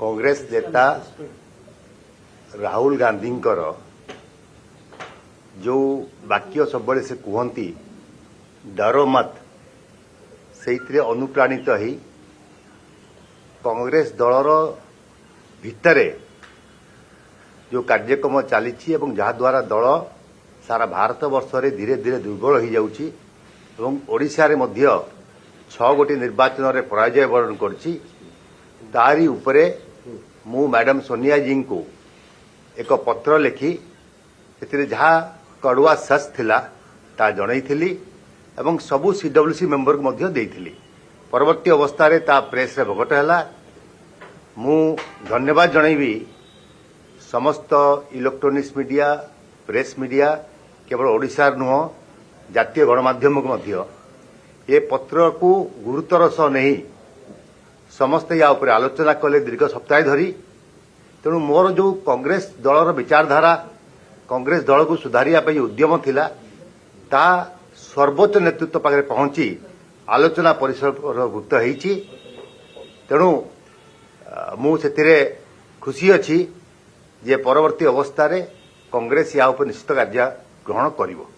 कांग्रेस नेता राहुल गांधी जो वाक्य सब से कहती डरो मत से अनुप्राणित ही कांग्रेस दलर भितरे जो कार्यक्रम चली जहाद्वारा दल सारा भारत वर्ष रे धीरे धीरे दुर्बल हो जाउछि एवं ओडिशा रे मध्य 6 गोटी निर्वाचन रे पराजय वरण करछि तारी उपरे मु मैडम सोनिया जी को एक पत्र लिखि एथिरे जहा कड़ुआ सच थिला ता जणैथिली एवं सबु सीडब्ल्यूसी मेंबर को मध्य देइथिली। परवर्ती अवस्था रे ता प्रेस रे प्रकट हैला। मु धन्यवाद जणैबी समस्त इलेक्ट्रोनिक्स मीडिया प्रेस मीडिया केवल ओडिशा नुह जातीय गणमाध्यम को मध्य ए पत्र को गुरुतर सह नहीं समस्त या उपर आलोचना कले दीर्घ सप्ताह धरी। तेणु मोर जो कांग्रेस दलर विचारधारा कांग्रेस दल को सुधारिया उद्यम थिला ता सर्वोच्च नेतृत्व पाखे पहुंची आलोचना परिसरभुक्त होईची। तेणु मु सेतिरे खुशी अच्छी जे परवर्ती अवस्था रे कांग्रेस या उपर निश्चित कार्य ग्रहण करिवो।